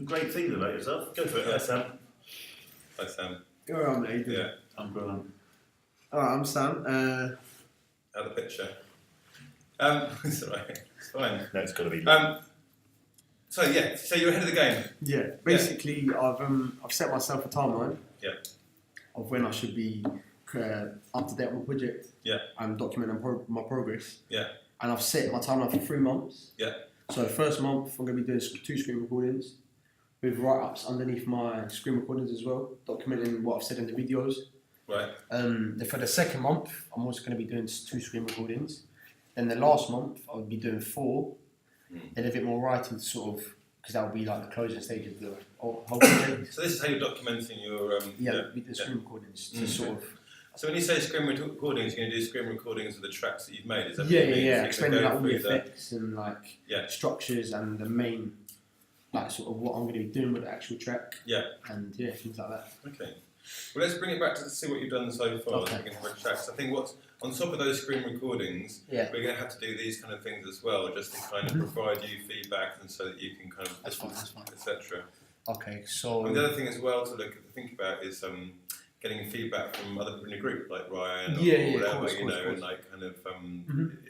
Great things about yourself. Go for it, Sam. Hi, Sam. Go on, mate. Yeah. I'm Grant. Alright, I'm Sam. Out of the picture. It's alright. It's fine. No, it's got to be. So you're ahead of the game. Yeah, basically, I've set myself a timeline. Yeah. Of when I should be up to date on my project. Yeah. And documenting my progress. Yeah. And I've set my timeline for 3 months. Yeah. So the first month, I'm going to be doing 2 screen recordings with write-ups underneath my screen recordings as well, documenting what I've said in the videos. Right. For the second month, I'm also going to be doing 2 screen recordings. Then the last month, I'll be doing 4. Then a bit more writing, sort of, because that will be like the closing stage of the whole project. So this is how you're documenting your. With the screen recordings to sort of. So when you say screen recordings, you're going to do screen recordings of the tracks that you've made. Is that what Yeah, you mean? yeah, So explaining like all the through effects and like structures and the main, like sort of what I'm going to be doing with the actual track. Yeah. And yeah, things like that. Okay. Well, let's bring it back to see what you've done so far. Okay. Tracks. I think what's on top of those screen recordings, Yeah. we're going to have to do these kind of things as well, just to kind of provide you feedback and so that you can kind of That's fine. etc. Okay, so. And the other thing as well to think about is getting feedback from other people in your group, like Ryan or whatever, course, and like kind of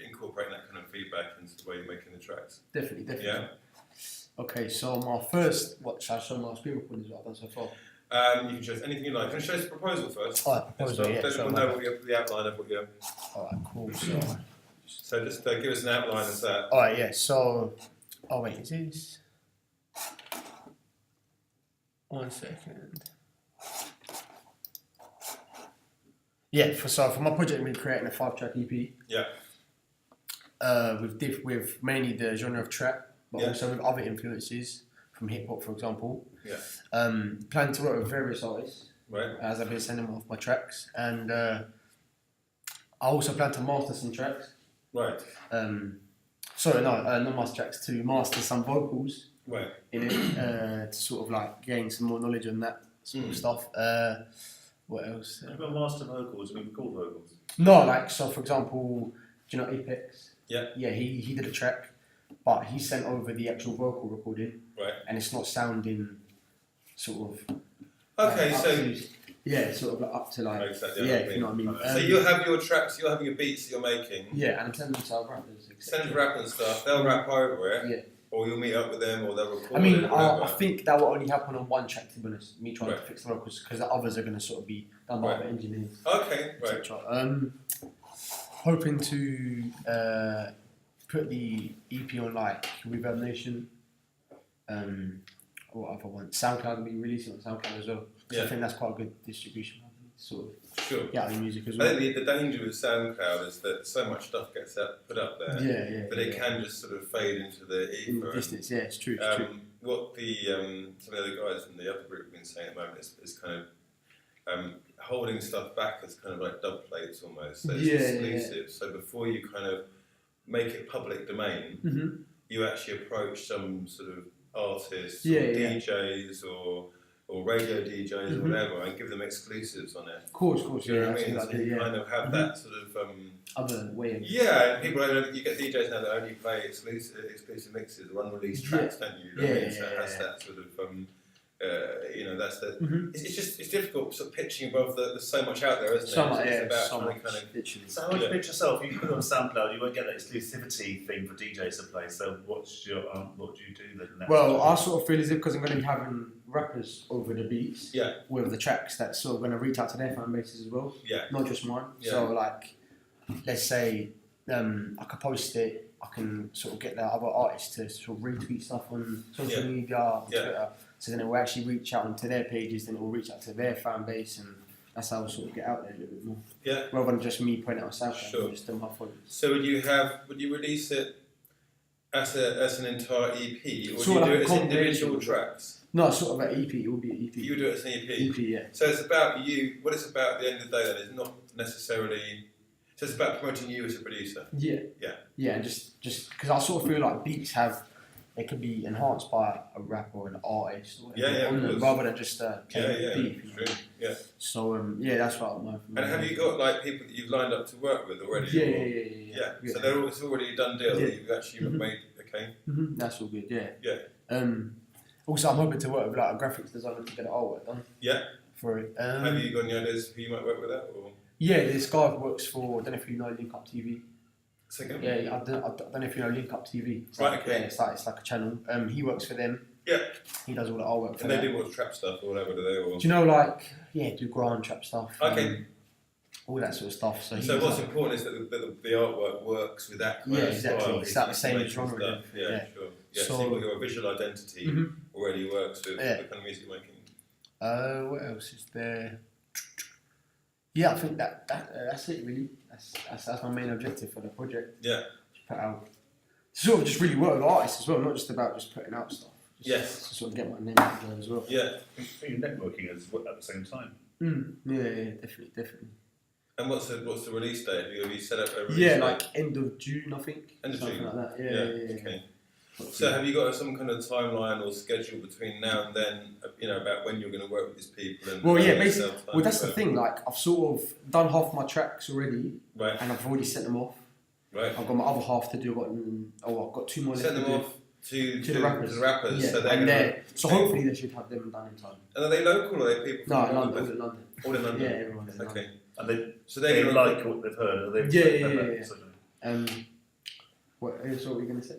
incorporating that kind of feedback into the way you're making the tracks. Definitely. Yeah. Okay, so my first, what shall I show my screen recordings what I've done so far? You can show us anything you like. Can you show us the proposal first? Proposal, yeah. Don't everyone know the outline of what you're. Alright, cool. So just give us an outline of that. Alright, yeah, so. Oh, wait, is this. 1 second. Yeah, for my project, we're creating a 5-track EP. Yeah. With mainly the genre of trap, but also with other influences from hip hop, for example. Yeah. Planning to work with various artists. Right. As I've been sending off my tracks, and I also plan to master some tracks. Right. Not master tracks, to master some vocals. Right. In it, to sort of like gain some more knowledge on that sort of stuff. What else? You've got master vocals, I mean, record vocals. No, like, so for example, do you know Apex? Yeah. Yeah, he did a track, but he sent over the actual vocal recording. Right. And it's not sounding sort of. Okay, sort of like up to like. Exactly, if you know what I mean. So you'll have your tracks, you'll have your beats that you're making. Yeah, and I'm sending them to our rappers. Send them rap and stuff, they'll rap over it. Yeah. Or you'll meet up with them, or they'll record I mean, it. I think that will only happen on 1 track, to be honest. Me trying to fix the vocals, because the others are going to sort of be done by other engineers. Okay, right. Etc. Hoping to put the EP on like Reverb Nation. What other one? SoundCloud will be releasing on SoundCloud as well. I think that's quite a good distribution. Sort of. Sure. Yeah, the music as well. I think the danger with SoundCloud is that so much stuff gets put up there. That it can just sort of fade into the ether. In the distance, yeah, it's true. What the some of the other guys from the other group have been saying at the moment is kind of holding stuff back as kind of like dub plates almost. So it's exclusive. So before you kind of make it public domain, you actually approach some sort of artists or DJs or radio DJs or whatever, and give them exclusives on it. Of course, you know what I mean? So you kind of have that sort of other way. And people you get DJs now that only play exclusive mixes or unreleased tracks, don't you? So it has that sort of that's the. It's difficult sort of pitching above there's so much out there, isn't it? It's about literally. So how would you pitch yourself? You put it on SoundCloud, you won't get that exclusivity thing for DJs to play. So what do you do then? Well, I sort of feel as if, because I'm going to be having rappers over the beats, with the tracks, that's sort of going to reach out to their fan bases as well. Yeah. Not just mine. Yeah. So like, let's say I could post it. I can sort of get the other artists to sort of retweet stuff on social media, on Twitter. So then it will actually reach out onto their pages, then it will reach out to their fan base, and that's how we'll sort of get out there a little bit more. Yeah. Rather than just me putting it on SoundCloud, just on my followers. So would you release it as an entire EP, or sort do you of do like it as individual tracks? No, sort of an EP. It will be an EP. You would do it as an EP. EP, yeah. So it's about you. What it's about at the end of the day, then, is not necessarily. So it's about promoting you as a producer. Yeah. Yeah. Yeah, and just because I sort of feel like beats it can be enhanced by a rapper or an artist, or whatever, rather than just a beat. Yeah. So that's what I'm. And have you got like people that you've lined up to work with already? Yeah. So it's already a done deal that you've actually made. Okay. That's all good. Yeah. Yeah. Also, I'm hoping to work with like a graphics designer to get it artwork done. Yeah. For it. Have you got any ideas who you might work with that? Or? Yeah, this guy works for, I don't know if you know Link Up TV. Second? Yeah, I don't know if you know Link Up TV. It's Right, like, okay. Yeah, it's like a channel. He works for them. Yeah. He does all the artwork for And them. they do what, trap stuff or whatever, do they? Or? Do you know, like, do grand trap stuff. Okay. All that sort of stuff. So what's important is that the artwork works with that kind of exactly. style. It's that same genre. Stuff. Yeah, sure. Yeah, so you've got your visual identity already works with the kind of music making. What else is there? Yeah, I think that's it really. That's my main objective for the project. Yeah. To put out, sort of just really work with artists as well, not just about just putting out stuff. Yes. To sort of get my name out there as well. Yeah. You're networking at the same time. Yeah, definitely. And what's the release date? Have you set up a release date? date? Like end of June, I think. End of something June. like that. Yeah. Okay. So have you got some kind of timeline or schedule between now and then, about when you're going to work with these people? And basically, that's the thing. Like, I've sort of done half my tracks already, right? And I've already sent them off. Right. I've got my other half to do. I've got 2 more. Send them off to the rappers. Yeah. So they're hopefully they should have them done in time. And are they local or are they people from London? All in London. Yeah, everyone in London. Okay. And they like what they've heard. Are they What were you going to say?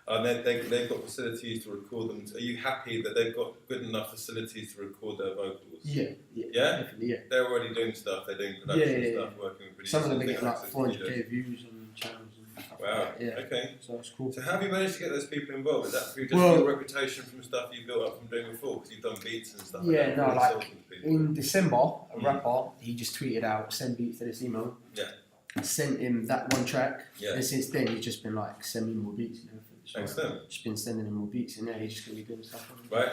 They've got facilities to record them. Are you happy that they've got good enough facilities to record their vocals? Yeah, definitely, yeah. They're already doing stuff. They're doing production stuff, working with producers. Some of them are getting like 400k views on channels and stuff. Wow. Like that. Yeah. Okay. So that's cool. So how have you managed to get those people involved? Is that through just your reputation from stuff you built up from doing before? Because you've done beats and stuff. Yeah, no, like in December, a rapper, he just tweeted out, send beats to this email. Yeah. Sent him that one track. Yeah. And since then, he's just been like sending more beats and everything. So excellent. Just been sending him more beats, and he's just gonna be doing stuff on them. Right.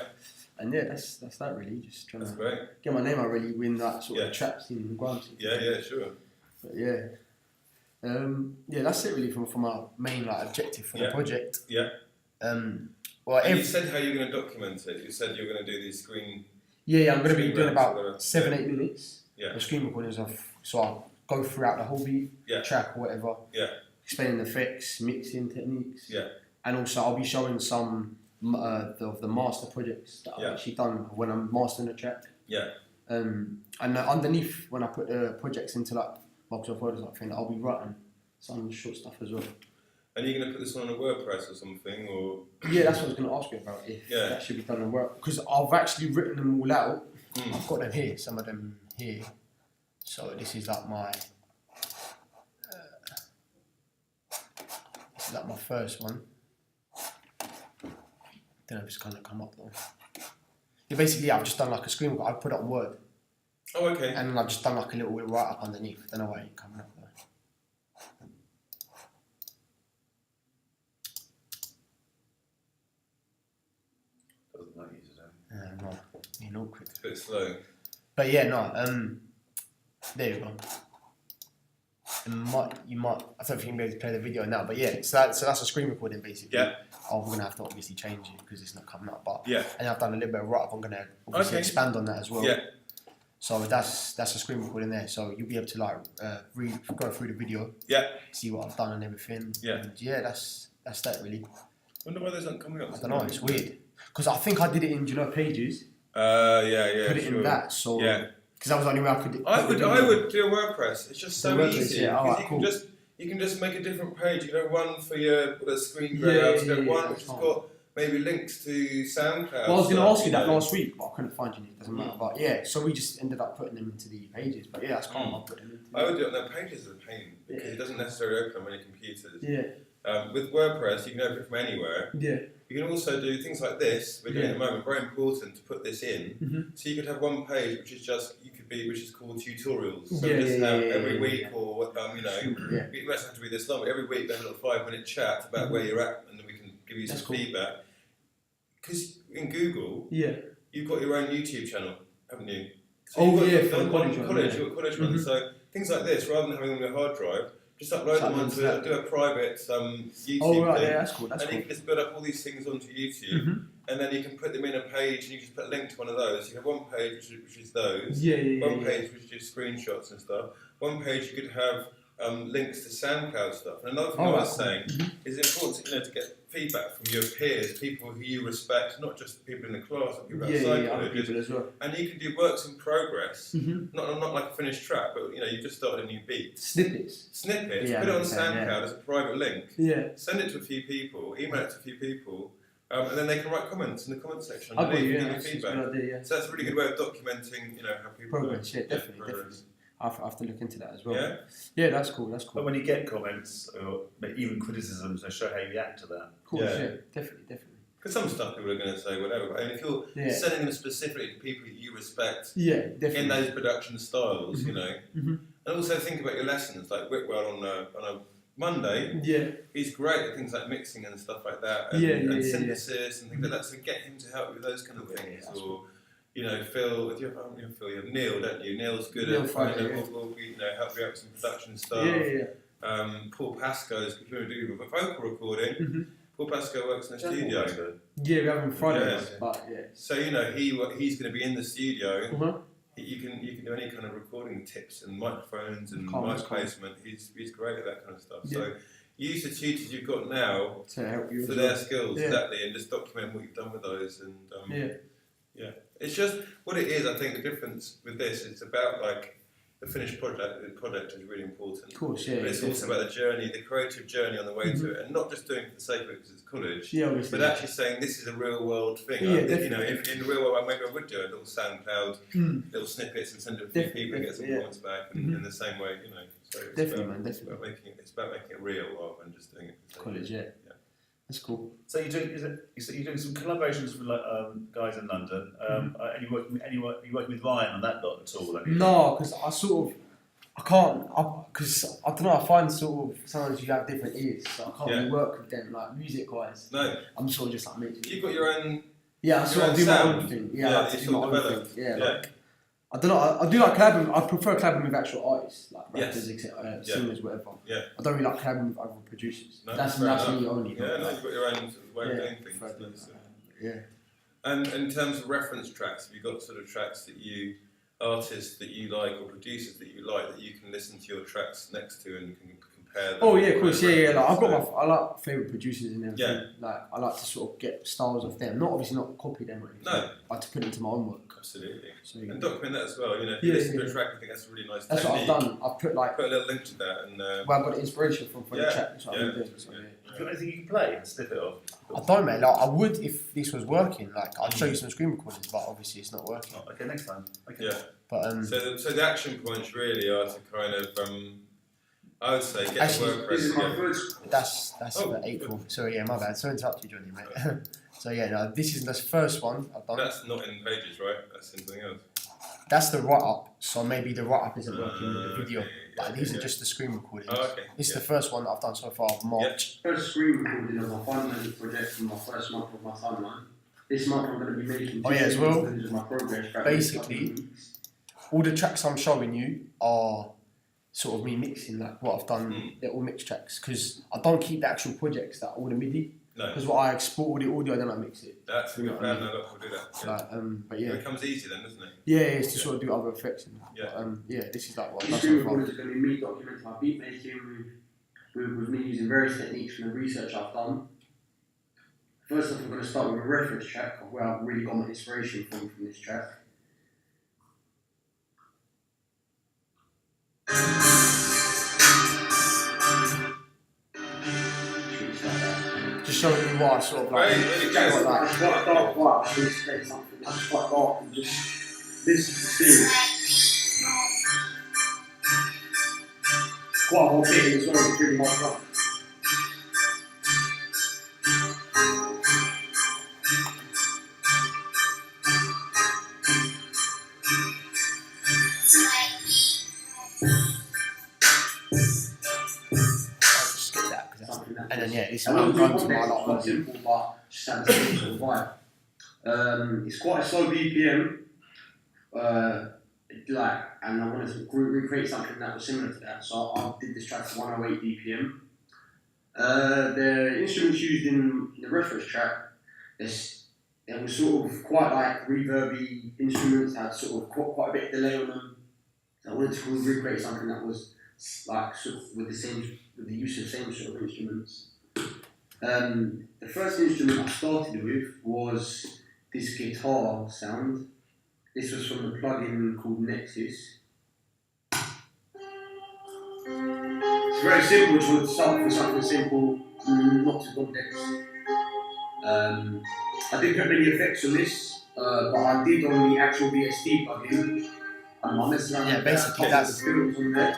And yeah, that's that really. Just trying That's to great. get my name out, really win that sort of trap scene and grime scene. Yeah, sure. But that's it really from our main objective for the project. Yeah. And you said how you're going to document it. You said you're going to do these screen. Yeah, I'm going to be doing about 7-8 minutes. Yeah. Of screen recordings so I'll go throughout the whole beat, track or whatever. Yeah. Explaining the effects, mixing techniques. Yeah. And also I'll be showing some of the master projects that I've actually done when I'm mastering the track. Yeah. And underneath, when I put the projects into Microsoft Word or something, I'll be writing some short stuff as well. And you're going to put this on a WordPress or something, or? Yeah, that's what I was going to ask you about, if that should be done on Word. Because I've actually written them all out. I've got them here, some of them here. So this is like my... this is like my first one. Don't know if it's going to come up though. Yeah, basically, I've just done like a screen record. I've put it on Word. Oh, okay. And I've just done like a little write-up underneath. I don't know why it ain't coming up though. Doesn't like you today. No, you're not quick. It's a bit slow. But yeah, no, there you go. You might, I don't think you'll be able to play the video now, but yeah, so that's a screen recording basically. Yeah. I'm going to have to obviously change it because it's not coming up, but and I've done a little bit of write-up, I'm going to obviously expand on that as well. Yeah. So that's a screen recording there, so you'll be able to go through the video, see what I've done and everything. Yeah. And yeah, that's that really. I wonder why those aren't coming up. I don't know, it's weird. Because I think I did it in, Pages? Yeah. Put it in that, so... Yeah. Because that was the only way I could... I would do a WordPress. It's just so easy. Because you can just make a different page. You know, one for your screen grabs. One which has got maybe links to SoundCloud. Well, I was going to ask you that last week, but I couldn't find you. It doesn't matter. But yeah, so we just ended up putting them into the pages. But yeah, that's calm. I'll put them into. I would do it. No, pages are a pain because it doesn't necessarily open on many computers. Yeah. With WordPress, you can open it from anywhere. Yeah. You can also do things like this. We're doing at the moment. Very important to put this in. So you could have one page which is called tutorials. So every week or it must have to be this long. But every week we have a little 5-minute chat about where you're at, and then we can give you some feedback. Because in Google, you've got your own YouTube channel, haven't you? So you've got college one. So things like this, rather than having them on your hard drive, just upload them onto do a private YouTube thing. That's cool. And you can just build up all these things onto YouTube, and then you can put them in a page, and you just put a link to one of those. You have one page which is those, one page which is screenshots and stuff. One page you could have links to SoundCloud stuff. And another thing I was saying is it's important to get feedback from your peers, people who you respect, not just people in the class, but people outside other people as well. And you can do works in progress, not like a finished track, but you've just started a new beat. Snippets. Put it on SoundCloud as a private link. Send it to a few people, email it to a few people. And then they can write comments in the comment section. I've got give you feedback. So that's a really good way of documenting, how people progress. Definitely. I have to look into that as well. Yeah, that's cool. But when you get comments or even criticisms, they show how you react to that. Of course, definitely. Because some stuff people are going to say whatever. And if you're sending them specifically to people you respect, definitely. in those production styles, and also think about your lessons. Like Whitwell on a Monday, he's great at things like mixing and stuff like that, and synthesis and things like that. So get him to help you with those kind of things, or Phil, you have Neil, don't you? Neil's good at help you out with some production stuff. Paul Pascoe's going to do a vocal recording. Paul Pascoe works in the studio. We have him Friday. So he's going to be in the studio. You can do any kind of recording tips and microphones and mic placement. He's great at that kind of stuff. So use the tutors you've got now to help you for their skills, exactly, and just document what you've done with those. And it's just what it is. I think the difference with this is about the finished project. The project is really important. Of course, but it's also about the journey, the creative journey on the way to it, and not just doing it for the sake of it because it's college. But actually saying this is a real world thing. If in the real world, maybe I would do a little SoundCloud, little snippets, and send it to a few people and get some comments back. And in the same way, So it's about making it real rather than just doing it for college. That's cool. So you're doing some collaborations with guys in London. And you working with Ryan on that lot at all? No, because I can't. Because I don't know. I find sometimes you have different ears, so I can't really work with them like music wise. No, I'm sort of just like making. You've got your own. I sort of do my own thing. I like to do my own thing. I don't know. I do like collabing. I prefer collabing with actual artists, like rappers, singers, whatever. I don't really like collabing with other producers. No, that's me only. You've got your own sort of way of doing things. And in terms of reference tracks, have you got sort of tracks artists that you like or producers that you like that you can listen to your tracks next to and can compare them? Of course, Like I've got I like favourite producers and everything. Like I like to sort of get styles of them, obviously not copy them or anything. But to put into my own work. Absolutely. So and document that as well. If you listen to a track, I think that's a really nice. That's technique. what I've done. I've put a little link to that, and I got the inspiration from the track. That's what I'm doing. So, Have you got anything you can play and sniff it off? I don't, mate. I would if this was working. I'd show you some screen recordings, but obviously it's not working. Okay, next time. Okay. Yeah. But so the action points really are to kind of I would say get the work ready. This is my first. That's the April. Sorry, my bad. Sorry to interrupt you, Johhny, mate. So this is the first one I've done. That's not in Pages, right? That's in something else. That's the write-up, so maybe the write-up isn't working with the video, but these are just the screen recordings. This is the first one that I've done so far of March. First screen recording of my fundamental project from my first month of my timeline. This month I'm going to be making as well. My progress track. Basically, all the tracks I'm showing you are sort of me mixing what I've done. They're all mixed tracks because I don't keep the actual projects that are all the MIDI. Because what I export all the audio, then I mix it. That's a good plan. A lot of people do that. But it becomes easy then, doesn't it? It's to sort of do other effects. This is what I've done so far. It's going to be me documenting my beat making with me using various techniques from the research I've done. First off, I'm going to start with a reference track of where I've really got my inspiration from this track. Just showing you what I sort of like. It's quite dark, I should expect something that's quite dark and just listen to serious. Quite a whole bit as well, it's really hot rock. And then this is what I'm going to my lot. Simple, but just has a simple vibe. It's quite a slow BPM. And I wanted to recreate something that was similar to that, so I did this track to 108 BPM. The instruments used in the reference track, there was sort of quite reverby instruments that had sort of quite a bit of delay on them. So I wanted to recreate something that was like sort of with the use of the same sort of instruments. The first instrument I started with was this guitar sound. This was from a plugin called Nexus. It's very simple. Just wanted to start with something simple, not too complex. I didn't put many effects on this, but I did on the actual VST plugin. I messed around with basically that's the filters on there.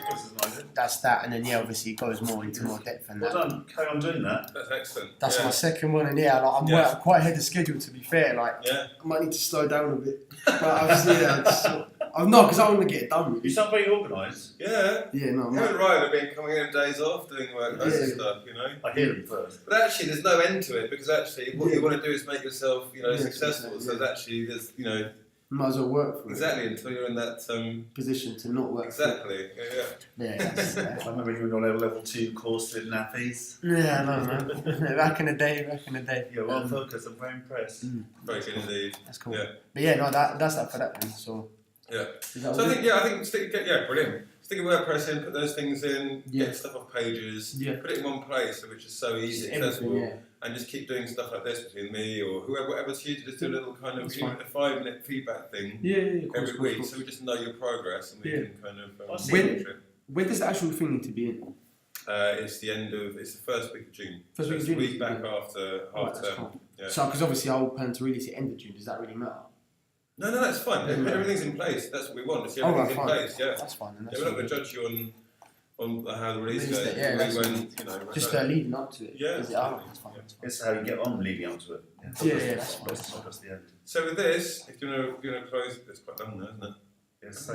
That's that, and then obviously it goes more into more depth than that. Well done, carry on doing that. That's excellent. That's my second one, and I'm quite ahead of schedule, to be fair. Like, I might need to slow down a bit, but obviously, I'm not, because I want to get it done. Really. You sound very organised. Yeah. Yeah, no, I'm You and not. Ryan have been coming in days off doing work and stuff, you know. I hear them first. But actually, there's no end to it, because actually, what you want to do is make yourself, successful. So there's actually, Might as well work for exactly until you're in that position to not work. exactly. I remember you were on a level 2 course in nappies. Yeah, no, man. Back in the day. Yeah, well focused. I'm very impressed. Very good indeed. That's cool. Yeah. But yeah, no, that's that for that one. So. Yeah. Is that So all I think brilliant. Stick a WordPress in, put those things in, get stuff off pages, put it in one place, which is so easy, accessible, and just keep doing stuff like this between me or whatever's here to just do a little kind of a 5-minute feedback thing every week, so we just know your progress and we can kind of. When does the actual thing need to be in? It's the first week of June. First week of it's June. A week back after half term. Yeah. So, because obviously I'll plan to release it end of June. Does that really matter? No, that's fine. Everything's in place. That's what we want. It's everything's in place. Yeah, that's fine. We're not going to judge you on how the release goes. Just leading up to it. Yeah, that's fine. It's how you get on leading up to it. That's fine. That's the end. So with this, if you want to close, it's quite long now, isn't it? Yes,